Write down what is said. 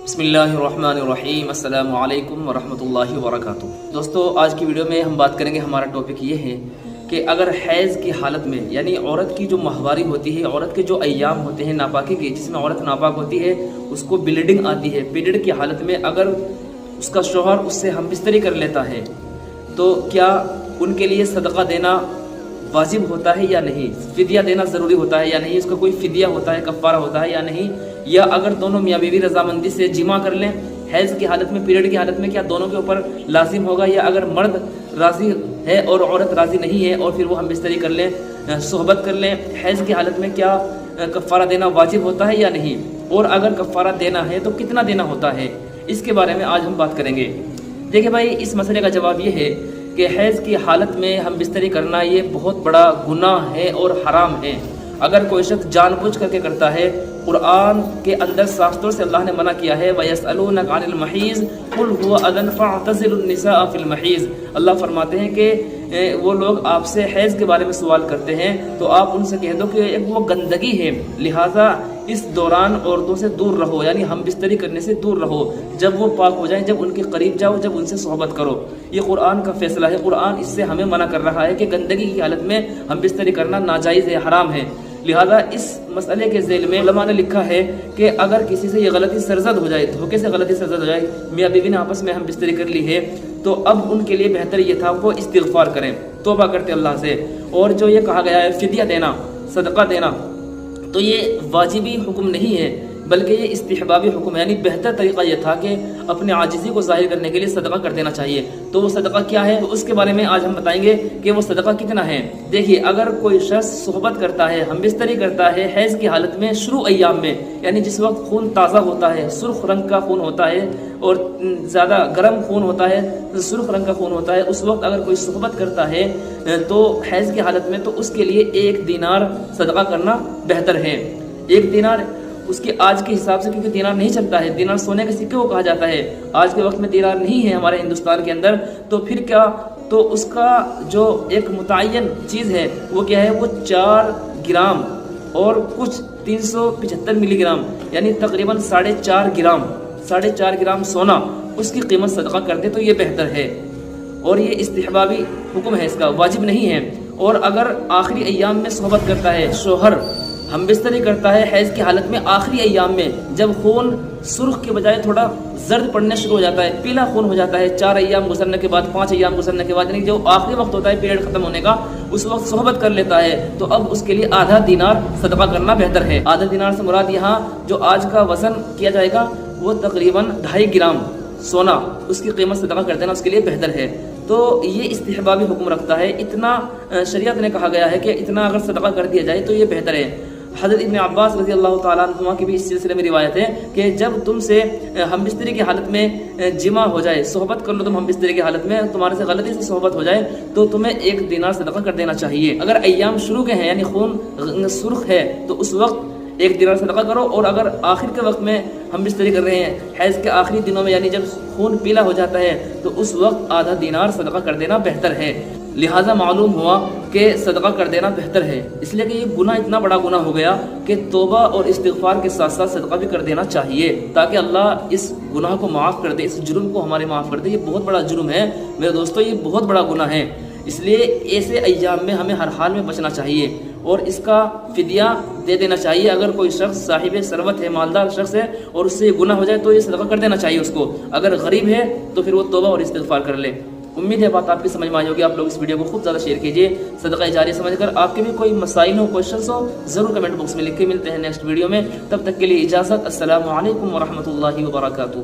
بسم اللہ الرحمن الرحیم، السلام علیکم ورحمۃ اللہ وبرکاتہ۔ دوستو، آج کی ویڈیو میں ہم بات کریں گے، ہمارا ٹاپک یہ ہے کہ اگر حیض کی حالت میں یعنی عورت کی جو ماہواری ہوتی ہے، عورت کے جو ایام ہوتے ہیں ناپاکی کے، جس میں عورت ناپاک ہوتی ہے، اس کو بلیڈنگ آتی ہے، پیریڈ کی حالت میں اگر اس کا شوہر اس سے ہم بستری کر لیتا ہے تو کیا ان کے لیے صدقہ دینا واجب ہوتا ہے یا نہیں، فدیہ دینا ضروری ہوتا ہے یا نہیں، اس کا کوئی فدیہ ہوتا ہے، کفارہ ہوتا ہے یا نہیں، یا اگر دونوں میاں بیوی رضامندی سے جمع کر لیں حیض کی حالت میں، پیریڈ کی حالت میں، کیا دونوں کے اوپر لازم ہوگا، یا اگر مرد راضی ہے اور عورت راضی نہیں ہے اور پھر وہ ہم بستری کر لیں، صحبت کر لیں حیض کی حالت میں، کیا کفارہ دینا واجب ہوتا ہے یا نہیں، اور اگر کفارہ دینا ہے تو کتنا دینا ہوتا ہے، اس کے بارے میں آج ہم بات کریں گے۔ دیکھیں بھائی، اس مسئلے کا جواب یہ ہے کہ حیض کی حالت میں ہم بستری کرنا یہ بہت بڑا گناہ ہے اور حرام ہے۔ اگر کوئی شخص جان بوجھ کر کے کرتا ہے، قرآن کے اندر صاف طور سے اللہ نے منع کیا ہے، وَيَسْأَلُونَكَ عَنِ الْمَحِيضِ قُلْ هُوَ أَذًى فَاعْتَزِلُوا النِّسَاءَ فِي الْمَحِيضِ۔ اللہ فرماتے ہیں کہ وہ لوگ آپ سے حیض کے بارے میں سوال کرتے ہیں تو آپ ان سے کہہ دو کہ وہ گندگی ہے، لہٰذا اس دوران عورتوں سے دور رہو، یعنی ہم بستری کرنے سے دور رہو، جب وہ پاک ہو جائیں، جب ان کے قریب جاؤ، جب ان سے صحبت کرو۔ یہ قرآن کا فیصلہ ہے، قرآن اس سے ہمیں منع کر رہا ہے کہ گندگی کی حالت میں ہم بستری کرنا ناجائز ہے، حرام ہے۔ لہذا اس مسئلے کے ذیل میں علماء نے لکھا ہے کہ اگر کسی سے یہ غلطی سرزد ہو جائے، دھوکے سے غلطی سرزد ہو جائے، میاں بیوی نے آپس میں ہم بستری کر لی ہے، تو اب ان کے لیے بہتر یہ تھا وہ استغفار کریں، توبہ کرتے اللہ سے۔ اور جو یہ کہا گیا ہے فدیہ دینا، صدقہ دینا، تو یہ واجبی حکم نہیں ہے بلکہ یہ استحبابی حکم ہے، یعنی بہتر طریقہ یہ تھا کہ اپنے عاجزی کو ظاہر کرنے کے لیے صدقہ کر دینا چاہیے۔ تو وہ صدقہ کیا ہے، تو اس کے بارے میں آج ہم بتائیں گے کہ وہ صدقہ کتنا ہے۔ دیکھیے، اگر کوئی شخص صحبت کرتا ہے، ہم بستری کرتا ہے حیض کی حالت میں شروع ایام میں، یعنی جس وقت خون تازہ ہوتا ہے، سرخ رنگ کا خون ہوتا ہے اور زیادہ گرم خون ہوتا ہے، سرخ رنگ کا خون ہوتا ہے، اس وقت اگر کوئی صحبت کرتا ہے تو حیض کی حالت میں، تو اس کے لیے 1 دینار صدقہ کرنا بہتر ہے۔ 1 دینار اس کے آج کے حساب سے، کیونکہ دینار نہیں چلتا ہے، دینار سونے کے سکے کو کہا جاتا ہے، آج کے وقت میں دینار نہیں ہے ہمارے ہندوستان کے اندر، تو پھر کیا، تو اس کا جو ایک متعین چیز ہے وہ کیا ہے، وہ 4 گرام اور کچھ 375 ملی گرام، یعنی تقریباً 4.5 گرام سونا، اس کی قیمت صدقہ کر دے تو یہ بہتر ہے۔ اور یہ استحبابی حکم ہے، اس کا واجب نہیں ہے۔ اور اگر آخری ایام میں صحبت کرتا ہے شوہر، ہم بستری کرتا ہے حیض کی حالت میں آخری ایام میں، جب خون سرخ کے بجائے تھوڑا زرد پڑنے شروع ہو جاتا ہے، پیلا خون ہو جاتا ہے، 4 ایام گزرنے کے بعد، 5 ایام گزرنے کے بعد، یعنی جو آخری وقت ہوتا ہے پیریڈ ختم ہونے کا، اس وقت صحبت کر لیتا ہے، تو اب اس کے لیے آدھا دینار صدقہ کرنا بہتر ہے۔ آدھا دینار سے مراد یہاں جو آج کا وزن کیا جائے گا وہ تقریباً 2.5 گرام سونا، اس کی قیمت صدقہ کر دینا اس کے لیے بہتر ہے۔ تو یہ استحبابی حکم رکھتا ہے، اتنا شریعت نے کہا گیا ہے کہ اتنا اگر صدقہ کر دیا جائے تو یہ بہتر ہے۔ حضرت ابن عباس رضی اللہ تعالیٰ عنہما کی بھی اس سلسلے میں روایت ہے کہ جب تم سے ہم بستری کی حالت میں جمع ہو جائے، صحبت کر لو تم ہم بستری کی حالت میں، تمہارے سے غلطی سے صحبت ہو جائے تو تمہیں 1 دینار صدقہ کر دینا چاہیے۔ اگر ایام شروع کے ہیں یعنی خون سرخ ہے تو اس وقت 1 دینار صدقہ کرو، اور اگر آخر کے وقت میں ہم بستری کر رہے ہیں حیض کے آخری دنوں میں، یعنی جب خون پیلا ہو جاتا ہے، تو اس وقت آدھا دینار صدقہ کر دینا بہتر ہے۔ لہٰذا معلوم ہوا کہ صدقہ کر دینا بہتر ہے، اس لیے کہ یہ گناہ اتنا بڑا گناہ ہو گیا کہ توبہ اور استغفار کے ساتھ ساتھ صدقہ بھی کر دینا چاہیے، تاکہ اللہ اس گناہ کو معاف کر دے، اس جرم کو ہمارے معاف کر دے۔ یہ بہت بڑا جرم ہے میرے دوستو، یہ بہت بڑا گناہ ہے، اس لیے ایسے ایام میں ہمیں ہر حال میں بچنا چاہیے اور اس کا فدیہ دے دینا چاہیے۔ اگر کوئی شخص صاحب ثروت ہے، مالدار شخص ہے، اور اس سے یہ گناہ ہو جائے تو یہ صدقہ کر دینا چاہیے اس کو۔ اگر غریب ہے تو پھر وہ توبہ اور استغفار کر لے۔ امید ہے بات آپ کی سمجھ میں آئی ہوگی۔ آپ لوگ اس ویڈیو کو خوب زیادہ شیئر کیجیے، صدقہ جاریہ سمجھ کر۔ آپ کے بھی کوئی مسائل ہو، کوشچنس ہو، ضرور کمنٹ باکس میں لکھ کے۔ ملتے ہیں نیکسٹ ویڈیو میں، تب تک کے لیے اجازت، السلام علیکم ورحمۃ اللہ وبرکاتہ۔